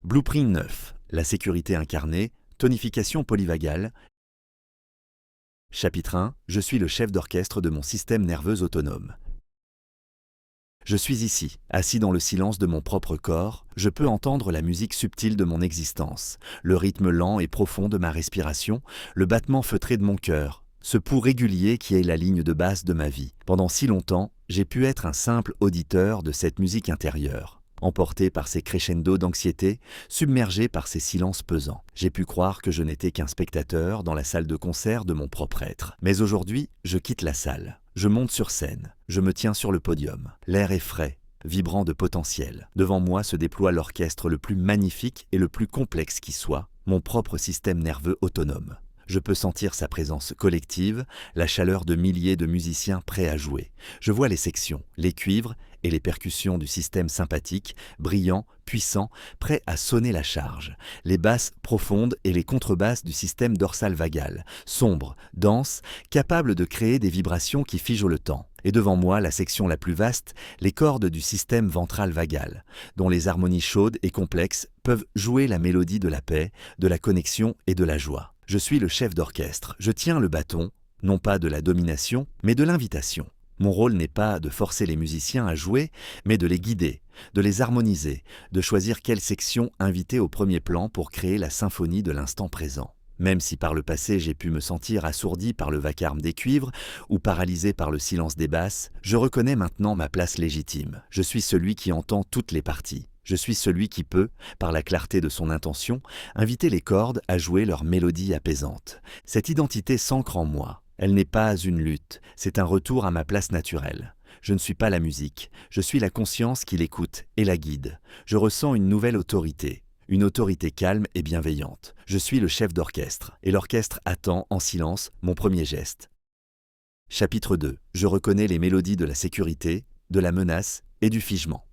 Blueprint 9. La sécurité incarnée, tonification polyvagale. Chapitre 1. Je suis le chef d'orchestre de mon système nerveux autonome. Je suis ici, assis dans le silence de mon propre corps, je peux entendre la musique subtile de mon existence, le rythme lent et profond de ma respiration, le battement feutré de mon cœur, ce pouls régulier qui est la ligne de base de ma vie. Pendant si longtemps, j'ai pu être un simple auditeur de cette musique intérieure. Emporté par ces crescendos d'anxiété, submergé par ces silences pesants. J'ai pu croire que je n'étais qu'un spectateur dans la salle de concert de mon propre être. Mais aujourd'hui, je quitte la salle. Je monte sur scène. Je me tiens sur le podium. L'air est frais, vibrant de potentiel. Devant moi se déploie l'orchestre le plus magnifique et le plus complexe qui soit, mon propre système nerveux autonome. Je peux sentir sa présence collective, la chaleur de milliers de musiciens prêts à jouer. Je vois les sections, les cuivres et les percussions du système sympathique, brillants, puissants, prêts à sonner la charge. Les basses profondes et les contrebasses du système dorsal vagal, sombres, denses, capables de créer des vibrations qui figent le temps. Et devant moi, la section la plus vaste, les cordes du système ventral vagal, dont les harmonies chaudes et complexes peuvent jouer la mélodie de la paix, de la connexion et de la joie. Je suis le chef d'orchestre, je tiens le bâton, non pas de la domination, mais de l'invitation. Mon rôle n'est pas de forcer les musiciens à jouer, mais de les guider, de les harmoniser, de choisir quelle section inviter au premier plan pour créer la symphonie de l'instant présent. Même si par le passé j'ai pu me sentir assourdi par le vacarme des cuivres ou paralysé par le silence des basses, je reconnais maintenant ma place légitime. Je suis celui qui entend toutes les parties. Je suis celui qui peut, par la clarté de son intention, inviter les cordes à jouer leur mélodie apaisante. Cette identité s'ancre en moi. Elle n'est pas une lutte, c'est un retour à ma place naturelle. Je ne suis pas la musique, je suis la conscience qui l'écoute et la guide. Je ressens une nouvelle autorité. Une autorité calme et bienveillante. Je suis le chef d'orchestre, et l'orchestre attend, en silence, mon premier geste. Chapitre 2. Je reconnais les mélodies de la sécurité, de la menace et du figement.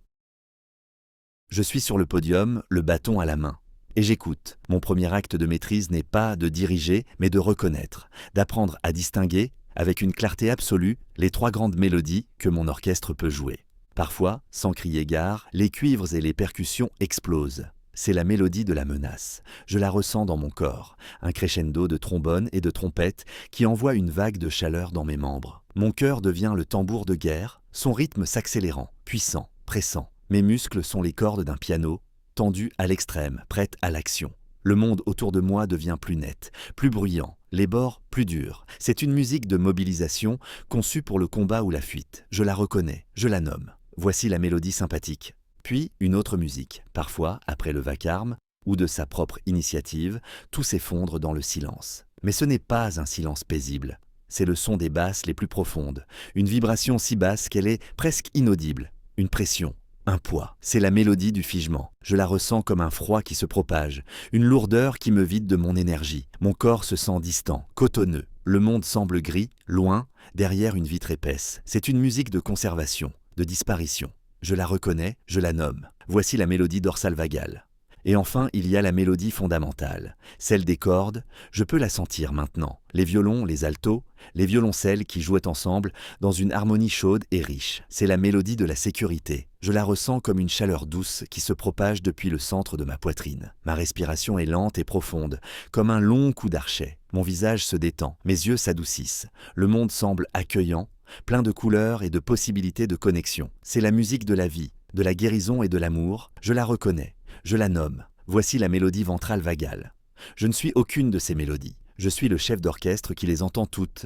Je suis sur le podium, le bâton à la main. Et j'écoute. Mon premier acte de maîtrise n'est pas de diriger, mais de reconnaître, d'apprendre à distinguer, avec une clarté absolue, les trois grandes mélodies que mon orchestre peut jouer. Parfois, sans crier gare, les cuivres et les percussions explosent. C'est la mélodie de la menace. Je la ressens dans mon corps, un crescendo de trombone et de trompette qui envoie une vague de chaleur dans mes membres. Mon cœur devient le tambour de guerre, son rythme s'accélérant, puissant, pressant. Mes muscles sont les cordes d'un piano, tendus à l'extrême, prêtes à l'action. Le monde autour de moi devient plus net, plus bruyant, les bords plus durs. C'est une musique de mobilisation conçue pour le combat ou la fuite. Je la reconnais, je la nomme. Voici la mélodie sympathique. Puis une autre musique, parfois après le vacarme, ou de sa propre initiative, tout s'effondre dans le silence. Mais ce n'est pas un silence paisible, c'est le son des basses les plus profondes, une vibration si basse qu'elle est presque inaudible, une pression, un poids. C'est la mélodie du figement. Je la ressens comme un froid qui se propage, une lourdeur qui me vide de mon énergie. Mon corps se sent distant, cotonneux. Le monde semble gris, loin, derrière une vitre épaisse. C'est une musique de conservation, de disparition. Je la reconnais, je la nomme. Voici la mélodie dorsale vagale. Et enfin, il y a la mélodie fondamentale, celle des cordes. Je peux la sentir maintenant. Les violons, les altos, les violoncelles qui jouaient ensemble dans une harmonie chaude et riche. C'est la mélodie de la sécurité. Je la ressens comme une chaleur douce qui se propage depuis le centre de ma poitrine. Ma respiration est lente et profonde, comme un long coup d'archet. Mon visage se détend, mes yeux s'adoucissent. Le monde semble accueillant, plein de couleurs et de possibilités de connexion. C'est la musique de la vie, de la guérison et de l'amour. Je la reconnais, je la nomme. Voici la mélodie ventrale vagale. Je ne suis aucune de ces mélodies. Je suis le chef d'orchestre qui les entend toutes.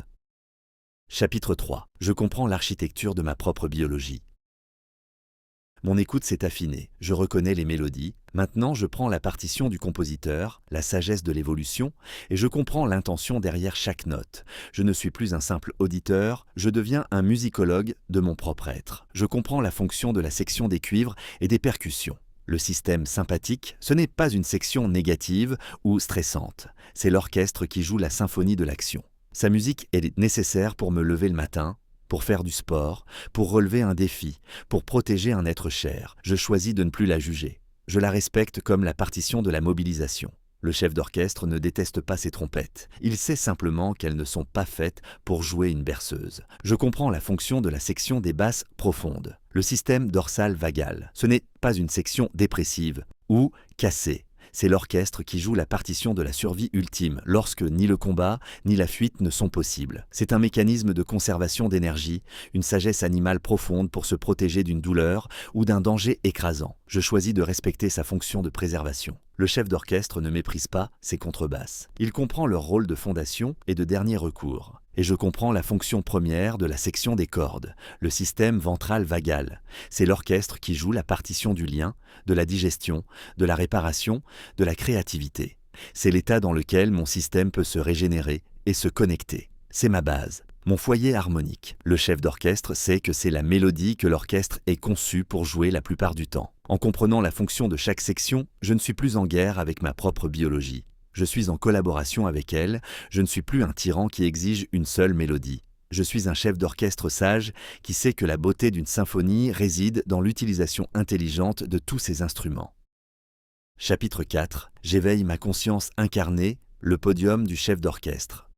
Chapitre 3. Je comprends l'architecture de ma propre biologie. Mon écoute s'est affinée, je reconnais les mélodies. Maintenant, je prends la partition du compositeur, la sagesse de l'évolution, et je comprends l'intention derrière chaque note. Je ne suis plus un simple auditeur, je deviens un musicologue de mon propre être. Je comprends la fonction de la section des cuivres et des percussions. Le système sympathique, ce n'est pas une section négative ou stressante. C'est l'orchestre qui joue la symphonie de l'action. Sa musique est nécessaire pour me lever le matin, pour faire du sport, pour relever un défi, pour protéger un être cher. Je choisis de ne plus la juger. Je la respecte comme la partition de la mobilisation. Le chef d'orchestre ne déteste pas ses trompettes. Il sait simplement qu'elles ne sont pas faites pour jouer une berceuse. Je comprends la fonction de la section des basses profondes. Le système dorsal vagal, ce n'est pas une section dépressive Ou cassé. C'est l'orchestre qui joue la partition de la survie ultime, lorsque ni le combat, ni la fuite ne sont possibles. C'est un mécanisme de conservation d'énergie, une sagesse animale profonde pour se protéger d'une douleur ou d'un danger écrasant. Je choisis de respecter sa fonction de préservation. Le chef d'orchestre ne méprise pas ses contrebasses. Il comprend leur rôle de fondation et de dernier recours. Et je comprends la fonction première de la section des cordes, le système ventral vagal. C'est l'orchestre qui joue la partition du lien, de la digestion, de la réparation, de la créativité. C'est l'état dans lequel mon système peut se régénérer et se connecter. C'est ma base, mon foyer harmonique. Le chef d'orchestre sait que c'est la mélodie que l'orchestre est conçu pour jouer la plupart du temps. En comprenant la fonction de chaque section, je ne suis plus en guerre avec ma propre biologie. Je suis en collaboration avec elle, je ne suis plus un tyran qui exige une seule mélodie. Je suis un chef d'orchestre sage qui sait que la beauté d'une symphonie réside dans l'utilisation intelligente de tous ses instruments. Chapitre 4. J'éveille ma conscience incarnée, le podium du chef d'orchestre.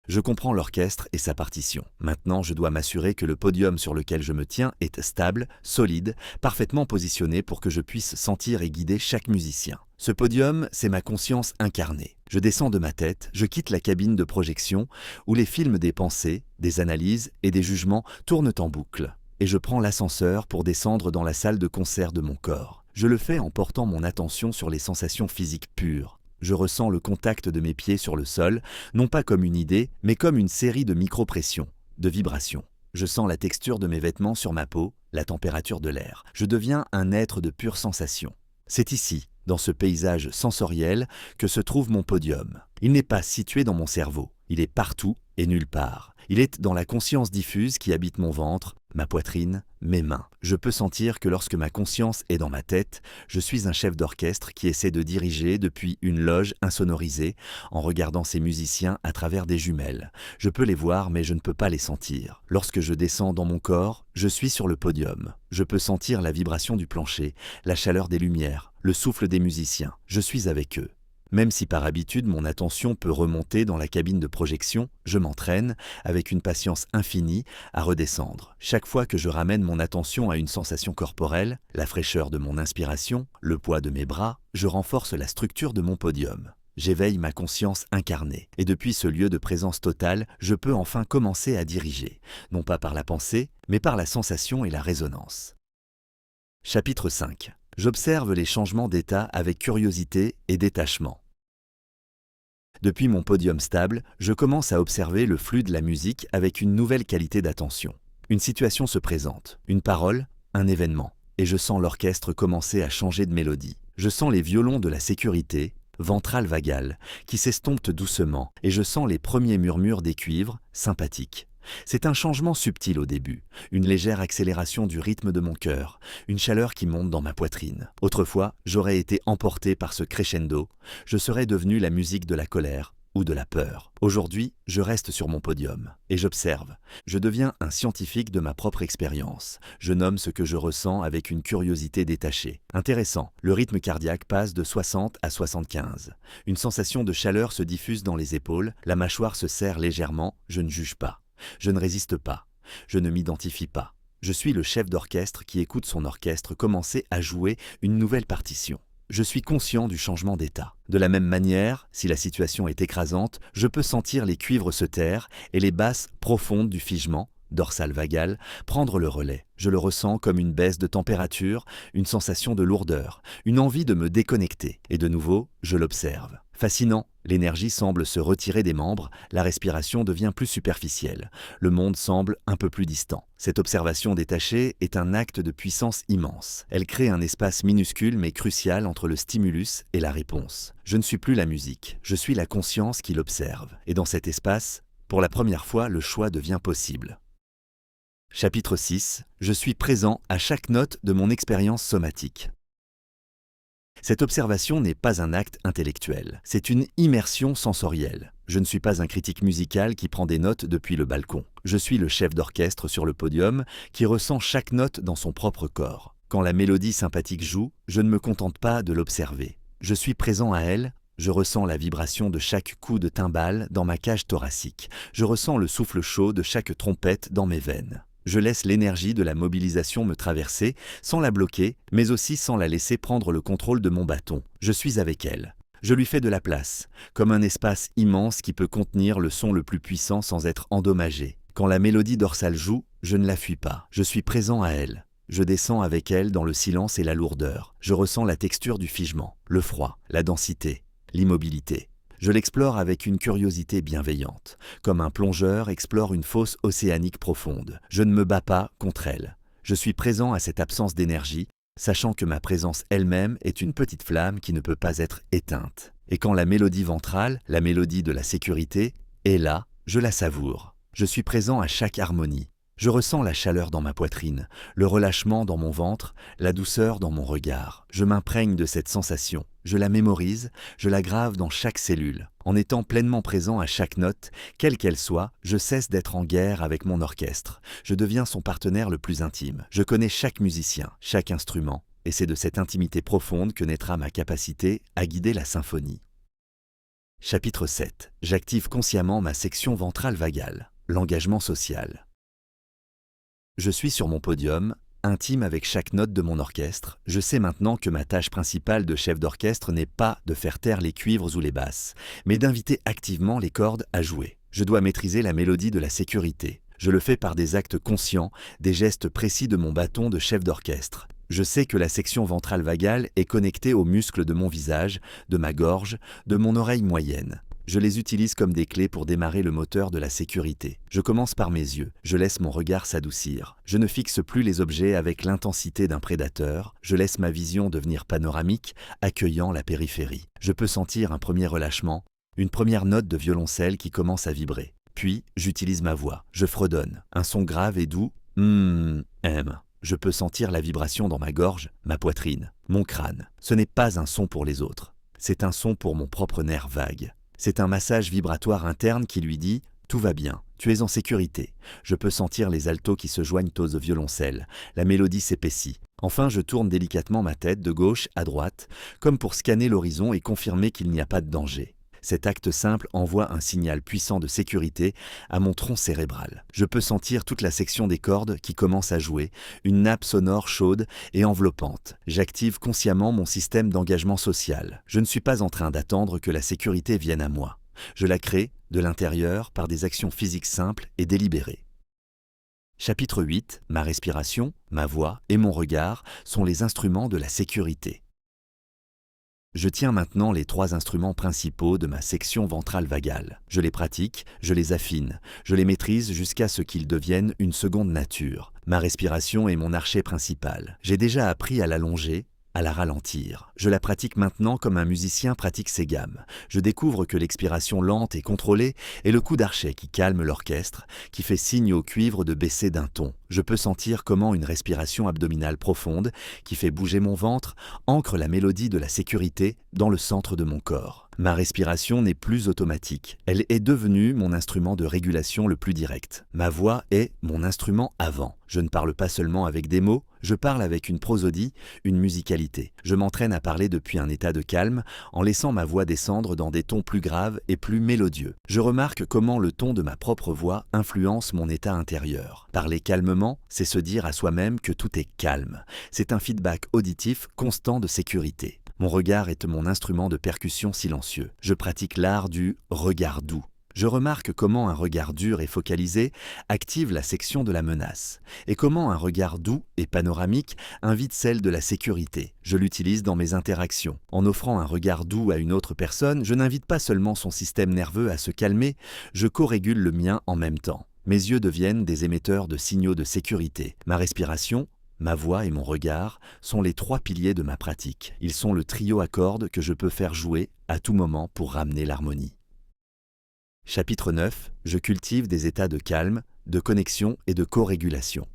Je comprends l'orchestre et sa partition. Maintenant, je dois m'assurer que le podium sur lequel je me tiens est stable, solide, parfaitement positionné pour que je puisse sentir et guider chaque musicien. Ce podium, c'est ma conscience incarnée. Je descends de ma tête, je quitte la cabine de projection où les films des pensées, des analyses et des jugements tournent en boucle. Et je prends l'ascenseur pour descendre dans la salle de concert de mon corps. Je le fais en portant mon attention sur les sensations physiques pures. Je ressens le contact de mes pieds sur le sol, non pas comme une idée, mais comme une série de micro-pressions, de vibrations. Je sens la texture de mes vêtements sur ma peau, la température de l'air. Je deviens un être de pure sensation. C'est ici, dans ce paysage sensoriel, que se trouve mon podium. Il n'est pas situé dans mon cerveau, il est partout et nulle part. Il est dans la conscience diffuse qui habite mon ventre, ma poitrine, mes mains. Je peux sentir que lorsque ma conscience est dans ma tête, je suis un chef d'orchestre qui essaie de diriger depuis une loge insonorisée en regardant ses musiciens à travers des jumelles. Je peux les voir mais je ne peux pas les sentir. Lorsque je descends dans mon corps, je suis sur le podium. Je peux sentir la vibration du plancher, la chaleur des lumières, le souffle des musiciens. Je suis avec eux. Même si par habitude mon attention peut remonter dans la cabine de projection, je m'entraîne, avec une patience infinie, à redescendre. Chaque fois que je ramène mon attention à une sensation corporelle, la fraîcheur de mon inspiration, le poids de mes bras, je renforce la structure de mon podium. J'éveille ma conscience incarnée, et depuis ce lieu de présence totale, je peux enfin commencer à diriger, non pas par la pensée, mais par la sensation et la résonance. Chapitre 5. J'observe les changements d'état avec curiosité et détachement. Depuis mon podium stable, je commence à observer le flux de la musique avec une nouvelle qualité d'attention. Une situation se présente, une parole, un événement, et je sens l'orchestre commencer à changer de mélodie. Je sens les violons de la sécurité, ventrale vagale, qui s'estompent doucement, et je sens les premiers murmures des cuivres, sympathiques. C'est un changement subtil au début, une légère accélération du rythme de mon cœur, une chaleur qui monte dans ma poitrine. Autrefois, j'aurais été emporté par ce crescendo, je serais devenu la musique de la colère ou de la peur. Aujourd'hui, je reste sur mon podium et j'observe. Je deviens un scientifique de ma propre expérience. Je nomme ce que je ressens avec une curiosité détachée. Intéressant, le rythme cardiaque passe de 60 à 75. Une sensation de chaleur se diffuse dans les épaules, la mâchoire se serre légèrement, je ne juge pas. Je ne résiste pas, je ne m'identifie pas. Je suis le chef d'orchestre qui écoute son orchestre commencer à jouer une nouvelle partition. Je suis conscient du changement d'état. De la même manière, si la situation est écrasante, je peux sentir les cuivres se taire et les basses profondes du figement, dorsale vagale, prendre le relais. Je le ressens comme une baisse de température, une sensation de lourdeur, une envie de me déconnecter. Et de nouveau, je l'observe. Fascinant, l'énergie semble se retirer des membres, la respiration devient plus superficielle, le monde semble un peu plus distant. Cette observation détachée est un acte de puissance immense. Elle crée un espace minuscule mais crucial entre le stimulus et la réponse. Je ne suis plus la musique, je suis la conscience qui l'observe. Et dans cet espace, pour la première fois, le choix devient possible. Chapitre 6. Je suis présent à chaque note de mon expérience somatique. Cette observation n'est pas un acte intellectuel, c'est une immersion sensorielle. Je ne suis pas un critique musical qui prend des notes depuis le balcon. Je suis le chef d'orchestre sur le podium qui ressent chaque note dans son propre corps. Quand la mélodie sympathique joue, je ne me contente pas de l'observer. Je suis présent à elle, je ressens la vibration de chaque coup de timbale dans ma cage thoracique. Je ressens le souffle chaud de chaque trompette dans mes veines. Je laisse l'énergie de la mobilisation me traverser, sans la bloquer, mais aussi sans la laisser prendre le contrôle de mon bâton. Je suis avec elle. Je lui fais de la place, comme un espace immense qui peut contenir le son le plus puissant sans être endommagé. Quand la mélodie dorsale joue, je ne la fuis pas. Je suis présent à elle. Je descends avec elle dans le silence et la lourdeur. Je ressens la texture du figement, le froid, la densité, l'immobilité. Je l'explore avec une curiosité bienveillante, comme un plongeur explore une fosse océanique profonde. Je ne me bats pas contre elle. Je suis présent à cette absence d'énergie, sachant que ma présence elle-même est une petite flamme qui ne peut pas être éteinte. Et quand la mélodie ventrale, la mélodie de la sécurité, est là, je la savoure. Je suis présent à chaque harmonie. Je ressens la chaleur dans ma poitrine, le relâchement dans mon ventre, la douceur dans mon regard. Je m'imprègne de cette sensation, je la mémorise, je la grave dans chaque cellule. En étant pleinement présent à chaque note, quelle qu'elle soit, je cesse d'être en guerre avec mon orchestre. Je deviens son partenaire le plus intime. Je connais chaque musicien, chaque instrument, et c'est de cette intimité profonde que naîtra ma capacité à guider la symphonie. Chapitre 7. J'active consciemment ma section ventrale vagale, l'engagement social. Je suis sur mon podium, intime avec chaque note de mon orchestre. Je sais maintenant que ma tâche principale de chef d'orchestre n'est pas de faire taire les cuivres ou les basses, mais d'inviter activement les cordes à jouer. Je dois maîtriser la mélodie de la sécurité. Je le fais par des actes conscients, des gestes précis de mon bâton de chef d'orchestre. Je sais que la section ventrale vagale est connectée aux muscles de mon visage, de ma gorge, de mon oreille moyenne. Je les utilise comme des clés pour démarrer le moteur de la sécurité. Je commence par mes yeux, je laisse mon regard s'adoucir. Je ne fixe plus les objets avec l'intensité d'un prédateur, je laisse ma vision devenir panoramique, accueillant la périphérie. Je peux sentir un premier relâchement, une première note de violoncelle qui commence à vibrer. Puis, j'utilise ma voix, je fredonne, un son grave et doux, Je peux sentir la vibration dans ma gorge, ma poitrine, mon crâne. Ce n'est pas un son pour les autres, c'est un son pour mon propre nerf vague. C'est un massage vibratoire interne qui lui dit « Tout va bien, tu es en sécurité ». Je peux sentir les altos qui se joignent aux violoncelles. La mélodie s'épaissit. Enfin, je tourne délicatement ma tête de gauche à droite, comme pour scanner l'horizon et confirmer qu'il n'y a pas de danger. Cet acte simple envoie un signal puissant de sécurité à mon tronc cérébral. Je peux sentir toute la section des cordes qui commence à jouer, une nappe sonore chaude et enveloppante. J'active consciemment mon système d'engagement social. Je ne suis pas en train d'attendre que la sécurité vienne à moi. Je la crée de l'intérieur par des actions physiques simples et délibérées. Chapitre 8. Ma respiration, ma voix et mon regard sont les instruments de la sécurité. Je tiens maintenant les 3 instruments principaux de ma section ventrale vagale. Je les pratique, je les affine, je les maîtrise jusqu'à ce qu'ils deviennent une seconde nature. Ma respiration est mon archet principal. J'ai déjà appris à l'allonger, à la ralentir. Je la pratique maintenant comme un musicien pratique ses gammes. Je découvre que l'expiration lente et contrôlée est le coup d'archet qui calme l'orchestre, qui fait signe au cuivre de baisser d'un ton. Je peux sentir comment une respiration abdominale profonde, qui fait bouger mon ventre, ancre la mélodie de la sécurité dans le centre de mon corps. Ma respiration n'est plus automatique. Elle est devenue mon instrument de régulation le plus direct. Ma voix est mon instrument avant. Je ne parle pas seulement avec des mots, je parle avec une prosodie, une musicalité. Je m'entraîne à parler depuis un état de calme, en laissant ma voix descendre dans des tons plus graves et plus mélodieux. Je remarque comment le ton de ma propre voix influence mon état intérieur. Parler calmement, c'est se dire à soi-même que tout est calme. C'est un feedback auditif constant de sécurité. Mon regard est mon instrument de percussion silencieux. Je pratique l'art du regard doux. Je remarque comment un regard dur et focalisé active la section de la menace, et comment un regard doux et panoramique invite celle de la sécurité. Je l'utilise dans mes interactions. En offrant un regard doux à une autre personne, je n'invite pas seulement son système nerveux à se calmer, je co-régule le mien en même temps. Mes yeux deviennent des émetteurs de signaux de sécurité. Ma respiration, ma voix et mon regard sont les 3 piliers de ma pratique. Ils sont le trio à cordes que je peux faire jouer à tout moment pour ramener l'harmonie. Chapitre 9. Je cultive des états de calme, de connexion et de co-régulation.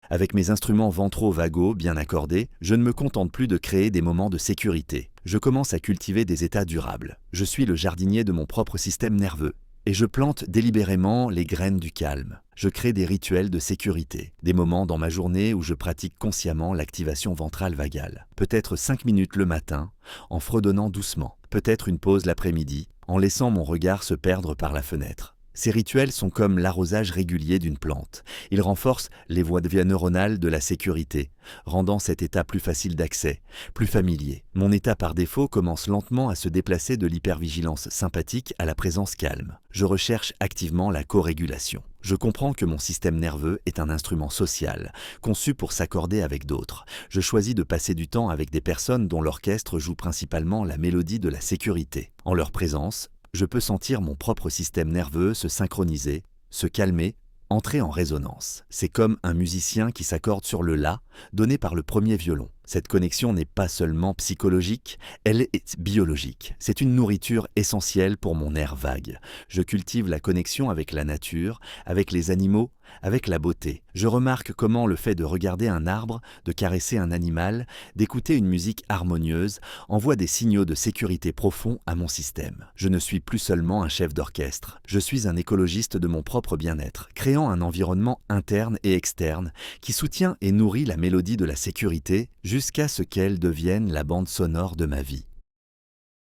Avec mes instruments ventraux-vagaux bien accordés, je ne me contente plus de créer des moments de sécurité. Je commence à cultiver des états durables. Je suis le jardinier de mon propre système nerveux. Et je plante délibérément les graines du calme. Je crée des rituels de sécurité, des moments dans ma journée où je pratique consciemment l'activation ventrale vagale. Peut-être 5 minutes le matin, en fredonnant doucement. Peut-être une pause l'après-midi, en laissant mon regard se perdre par la fenêtre. Ces rituels sont comme l'arrosage régulier d'une plante. Ils renforcent les voies neuronales de la sécurité, rendant cet état plus facile d'accès, plus familier. Mon état par défaut commence lentement à se déplacer de l'hypervigilance sympathique à la présence calme. Je recherche activement la co-régulation. Je comprends que mon système nerveux est un instrument social, conçu pour s'accorder avec d'autres. Je choisis de passer du temps avec des personnes dont l'orchestre joue principalement la mélodie de la sécurité. En leur présence, je peux sentir mon propre système nerveux se synchroniser, se calmer, entrer en résonance. C'est comme un musicien qui s'accorde sur le La, donné par le premier violon. Cette connexion n'est pas seulement psychologique, elle est biologique. C'est une nourriture essentielle pour mon nerf vague. Je cultive la connexion avec la nature, avec les animaux, avec la beauté. Je remarque comment le fait de regarder un arbre, de caresser un animal, d'écouter une musique harmonieuse, envoie des signaux de sécurité profonds à mon système. Je ne suis plus seulement un chef d'orchestre, je suis un écologiste de mon propre bien-être, créant un environnement interne et externe qui soutient et nourrit la mélodie de la sécurité jusqu'à ce qu'elle devienne la bande sonore de ma vie.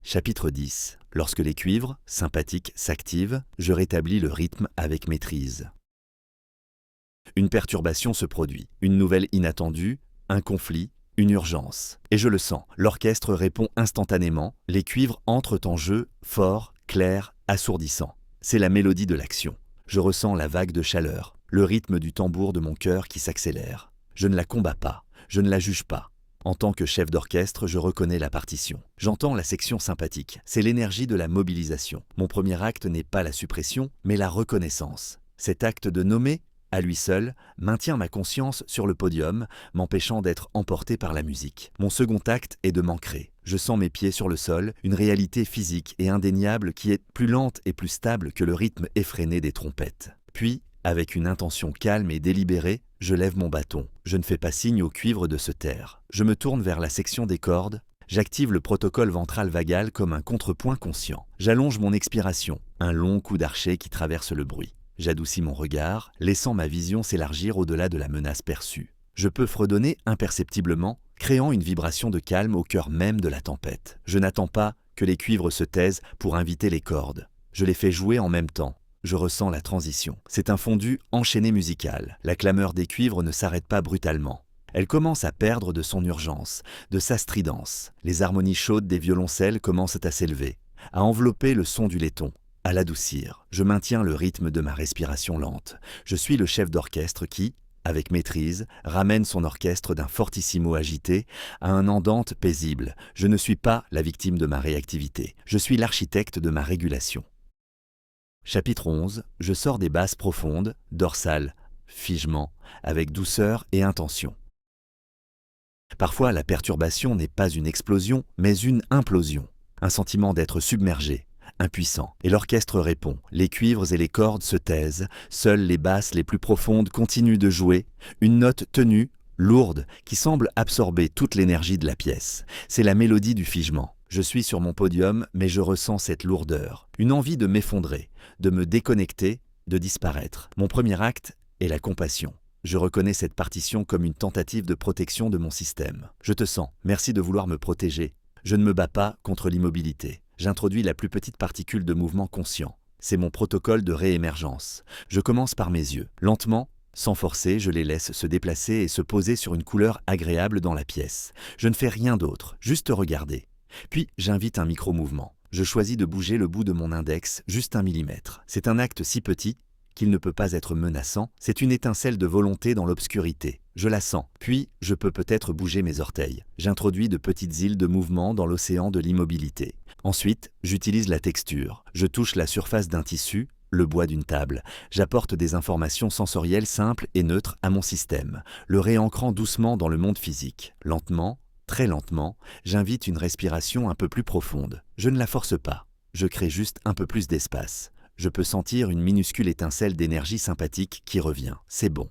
Chapitre 10. Lorsque les cuivres, sympathiques, s'activent, je rétablis le rythme avec maîtrise. Une perturbation se produit, une nouvelle inattendue, un conflit, une urgence. Et je le sens, l'orchestre répond instantanément, les cuivres entrent en jeu, forts, clairs, assourdissants. C'est la mélodie de l'action. Je ressens la vague de chaleur, le rythme du tambour de mon cœur qui s'accélère. Je ne la combats pas, je ne la juge pas. En tant que chef d'orchestre, je reconnais la partition. J'entends la section sympathique, c'est l'énergie de la mobilisation. Mon premier acte n'est pas la suppression, mais la reconnaissance. Cet acte de nommer, à lui seul, maintient ma conscience sur le podium, m'empêchant d'être emporté par la musique. Mon second acte est de m'ancrer. Je sens mes pieds sur le sol, une réalité physique et indéniable qui est plus lente et plus stable que le rythme effréné des trompettes. Puis, avec une intention calme et délibérée, je lève mon bâton. Je ne fais pas signe au cuivre de se taire. Je me tourne vers la section des cordes. J'active le protocole ventral vagal comme un contrepoint conscient. J'allonge mon expiration, un long coup d'archet qui traverse le bruit. J'adoucis mon regard, laissant ma vision s'élargir au-delà de la menace perçue. Je peux fredonner imperceptiblement, créant une vibration de calme au cœur même de la tempête. Je n'attends pas que les cuivres se taisent pour inviter les cordes. Je les fais jouer en même temps. Je ressens la transition. C'est un fondu enchaîné musical. La clameur des cuivres ne s'arrête pas brutalement. Elle commence à perdre de son urgence, de sa stridence. Les harmonies chaudes des violoncelles commencent à s'élever, à envelopper le son du laiton, à l'adoucir. Je maintiens le rythme de ma respiration lente. Je suis le chef d'orchestre qui, avec maîtrise, ramène son orchestre d'un fortissimo agité à un andante paisible. Je ne suis pas la victime de ma réactivité. Je suis l'architecte de ma régulation. Chapitre 11. Je sors des basses profondes, dorsales, figement, avec douceur et intention. Parfois, la perturbation n'est pas une explosion, mais une implosion. Un sentiment d'être submergé, impuissant. Et l'orchestre répond. Les cuivres et les cordes se taisent, seules les basses les plus profondes continuent de jouer, une note tenue, lourde, qui semble absorber toute l'énergie de la pièce. C'est la mélodie du figement. Je suis sur mon podium, mais je ressens cette lourdeur, une envie de m'effondrer, de me déconnecter, de disparaître. Mon premier acte est la compassion. Je reconnais cette partition comme une tentative de protection de mon système. Je te sens, merci de vouloir me protéger. Je ne me bats pas contre l'immobilité. J'introduis la plus petite particule de mouvement conscient. C'est mon protocole de réémergence. Je commence par mes yeux. Lentement, sans forcer, je les laisse se déplacer et se poser sur une couleur agréable dans la pièce. Je ne fais rien d'autre, juste regarder. Puis, j'invite un micro-mouvement. Je choisis de bouger le bout de mon index, juste 1 millimètre. C'est un acte si petit qu'il ne peut pas être menaçant. C'est une étincelle de volonté dans l'obscurité. Je la sens. Puis, je peux peut-être bouger mes orteils. J'introduis de petites îles de mouvement dans l'océan de l'immobilité. Ensuite, j'utilise la texture. Je touche la surface d'un tissu, le bois d'une table. J'apporte des informations sensorielles simples et neutres à mon système, le réancrant doucement dans le monde physique. Lentement, très lentement, j'invite une respiration un peu plus profonde. Je ne la force pas. Je crée juste un peu plus d'espace. Je peux sentir une minuscule étincelle d'énergie sympathique qui revient. C'est bon.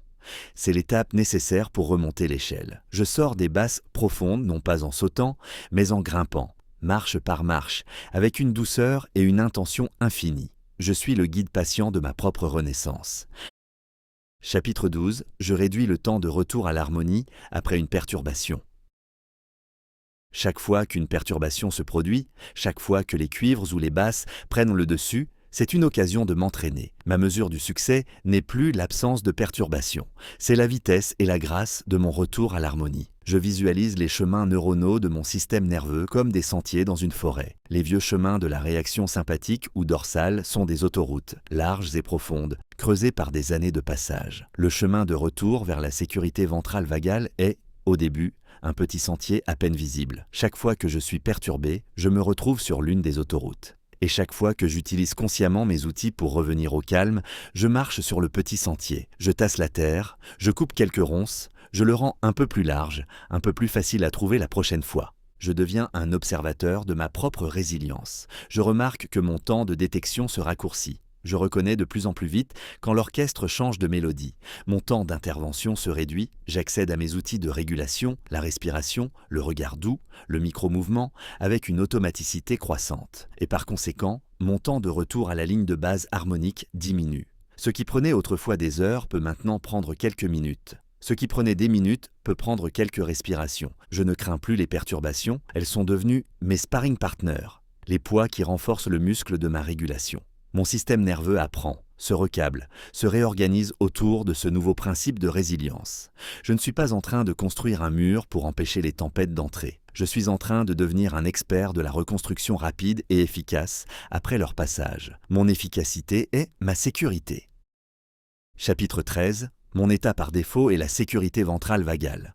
C'est l'étape nécessaire pour remonter l'échelle. Je sors des basses profondes, non pas en sautant, mais en grimpant, marche par marche, avec une douceur et une intention infinie. Je suis le guide patient de ma propre renaissance. Chapitre 12. Je réduis le temps de retour à l'harmonie après une perturbation. Chaque fois qu'une perturbation se produit, chaque fois que les cuivres ou les basses prennent le dessus, C'est une occasion de m'entraîner. Ma mesure du succès n'est plus l'absence de perturbation, c'est la vitesse et la grâce de mon retour à l'harmonie. Je visualise les chemins neuronaux de mon système nerveux comme des sentiers dans une forêt. Les vieux chemins de la réaction sympathique ou dorsale sont des autoroutes, larges et profondes, creusées par des années de passage. Le chemin de retour vers la sécurité ventrale vagale est, au début, un petit sentier à peine visible. Chaque fois que je suis perturbé, je me retrouve sur l'une des autoroutes. Et chaque fois que j'utilise consciemment mes outils pour revenir au calme, je marche sur le petit sentier, je tasse la terre, je coupe quelques ronces, je le rends un peu plus large, un peu plus facile à trouver la prochaine fois. Je deviens un observateur de ma propre résilience. Je remarque que mon temps de détection se raccourcit. Je reconnais de plus en plus vite quand l'orchestre change de mélodie. Mon temps d'intervention se réduit, j'accède à mes outils de régulation, la respiration, le regard doux, le micro-mouvement, avec une automaticité croissante. Et par conséquent, mon temps de retour à la ligne de base harmonique diminue. Ce qui prenait autrefois des heures peut maintenant prendre quelques minutes. Ce qui prenait des minutes peut prendre quelques respirations. Je ne crains plus les perturbations, elles sont devenues mes sparring partners, les poids qui renforcent le muscle de ma régulation. Mon système nerveux apprend, se recable, se réorganise autour de ce nouveau principe de résilience. Je ne suis pas en train de construire un mur pour empêcher les tempêtes d'entrer. Je suis en train de devenir un expert de la reconstruction rapide et efficace après leur passage. Mon efficacité est ma sécurité. Chapitre 13. Mon état par défaut est la sécurité ventrale vagale.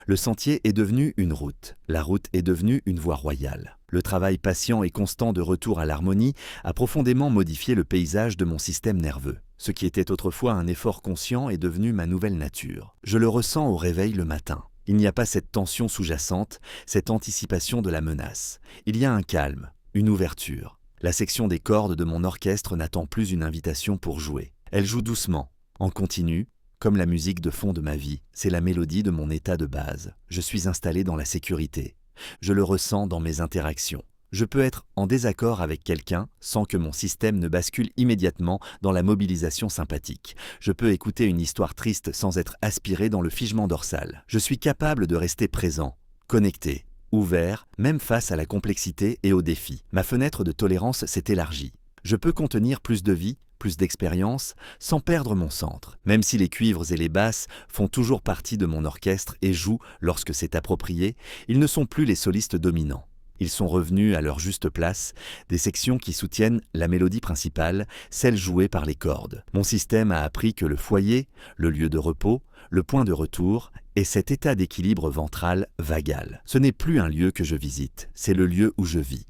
Le sentier est devenu une route. La route est devenue une voie royale. Le travail patient et constant de retour à l'harmonie a profondément modifié le paysage de mon système nerveux. Ce qui était autrefois un effort conscient est devenu ma nouvelle nature. Je le ressens au réveil le matin. Il n'y a pas cette tension sous-jacente, cette anticipation de la menace. Il y a un calme, une ouverture. La section des cordes de mon orchestre n'attend plus une invitation pour jouer. Elle joue doucement, en continu, comme la musique de fond de ma vie, c'est la mélodie de mon état de base. Je suis installé dans la sécurité. Je le ressens dans mes interactions. Je peux être en désaccord avec quelqu'un sans que mon système ne bascule immédiatement dans la mobilisation sympathique. Je peux écouter une histoire triste sans être aspiré dans le figement dorsal. Je suis capable de rester présent, connecté, ouvert, même face à la complexité et aux défis. Ma fenêtre de tolérance s'est élargie. Je peux contenir plus de vie, plus d'expérience, sans perdre mon centre. Même si les cuivres et les basses font toujours partie de mon orchestre et jouent lorsque c'est approprié, ils ne sont plus les solistes dominants. Ils sont revenus à leur juste place, des sections qui soutiennent la mélodie principale, celle jouée par les cordes. Mon système a appris que le foyer, le lieu de repos, le point de retour, est cet état d'équilibre ventral vagal. Ce n'est plus un lieu que je visite, c'est le lieu où je vis.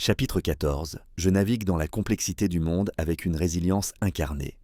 Chapitre 14. Je navigue dans la complexité du monde avec une résilience incarnée.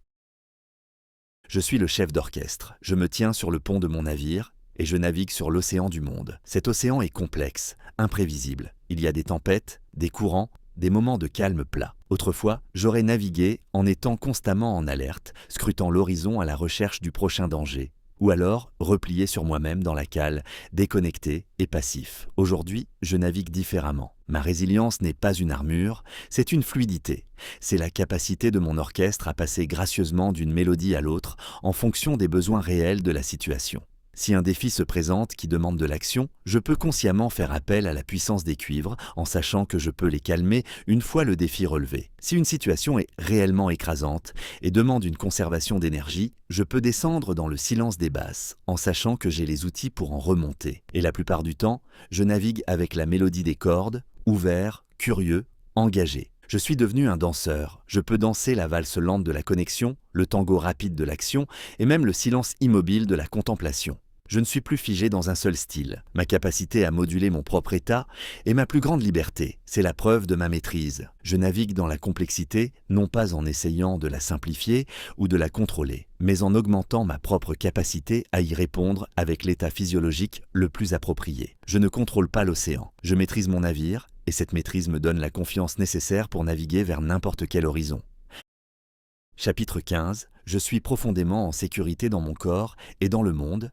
Je suis le chef d'orchestre. Je me tiens sur le pont de mon navire et je navigue sur l'océan du monde. Cet océan est complexe, imprévisible. Il y a des tempêtes, des courants, des moments de calme plat. Autrefois, j'aurais navigué en étant constamment en alerte, scrutant l'horizon à la recherche du prochain danger. Ou alors, replié sur moi-même dans la cale, déconnecté et passif. Aujourd'hui, je navigue différemment. Ma résilience n'est pas une armure, c'est une fluidité. C'est la capacité de mon orchestre à passer gracieusement d'une mélodie à l'autre en fonction des besoins réels de la situation. Si un défi se présente qui demande de l'action, je peux consciemment faire appel à la puissance des cuivres en sachant que je peux les calmer une fois le défi relevé. Si une situation est réellement écrasante et demande une conservation d'énergie, je peux descendre dans le silence des basses en sachant que j'ai les outils pour en remonter. Et la plupart du temps, je navigue avec la mélodie des cordes, ouvert, curieux, engagé. Je suis devenu un danseur. Je peux danser la valse lente de la connexion, le tango rapide de l'action et même le silence immobile de la contemplation. Je ne suis plus figé dans un seul style. Ma capacité à moduler mon propre état est ma plus grande liberté. C'est la preuve de ma maîtrise. Je navigue dans la complexité, non pas en essayant de la simplifier ou de la contrôler, mais en augmentant ma propre capacité à y répondre avec l'état physiologique le plus approprié. Je ne contrôle pas l'océan. Je maîtrise mon navire et cette maîtrise me donne la confiance nécessaire pour naviguer vers n'importe quel horizon. Chapitre 15. Je suis profondément en sécurité dans mon corps et dans le monde.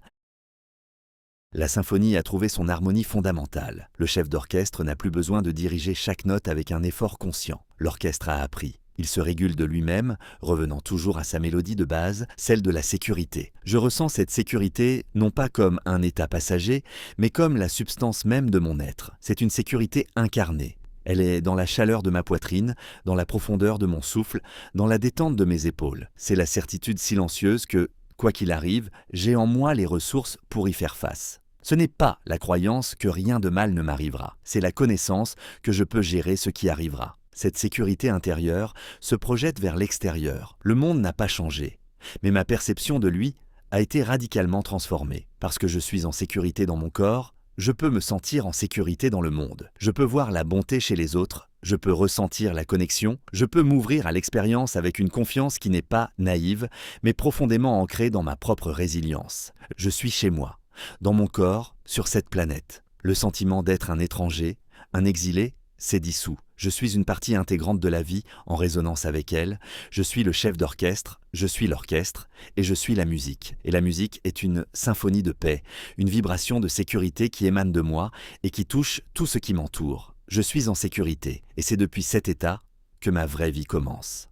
La symphonie a trouvé son harmonie fondamentale. Le chef d'orchestre n'a plus besoin de diriger chaque note avec un effort conscient. L'orchestre a appris. Il se régule de lui-même, revenant toujours à sa mélodie de base, celle de la sécurité. Je ressens cette sécurité non pas comme un état passager, mais comme la substance même de mon être. C'est une sécurité incarnée. Elle est dans la chaleur de ma poitrine, dans la profondeur de mon souffle, dans la détente de mes épaules. C'est la certitude silencieuse que, quoi qu'il arrive, j'ai en moi les ressources pour y faire face. Ce n'est pas la croyance que rien de mal ne m'arrivera, c'est la connaissance que je peux gérer ce qui arrivera. Cette sécurité intérieure se projette vers l'extérieur. Le monde n'a pas changé, mais ma perception de lui a été radicalement transformée. Parce que je suis en sécurité dans mon corps, je peux me sentir en sécurité dans le monde. Je peux voir la bonté chez les autres, je peux ressentir la connexion, je peux m'ouvrir à l'expérience avec une confiance qui n'est pas naïve, mais profondément ancrée dans ma propre résilience. Je suis chez moi, dans mon corps, sur cette planète. Le sentiment d'être un étranger, un exilé, s'est dissous. Je suis une partie intégrante de la vie, en résonance avec elle. Je suis le chef d'orchestre, je suis l'orchestre, et je suis la musique. Et la musique est une symphonie de paix, une vibration de sécurité qui émane de moi et qui touche tout ce qui m'entoure. Je suis en sécurité, et c'est depuis cet état que ma vraie vie commence.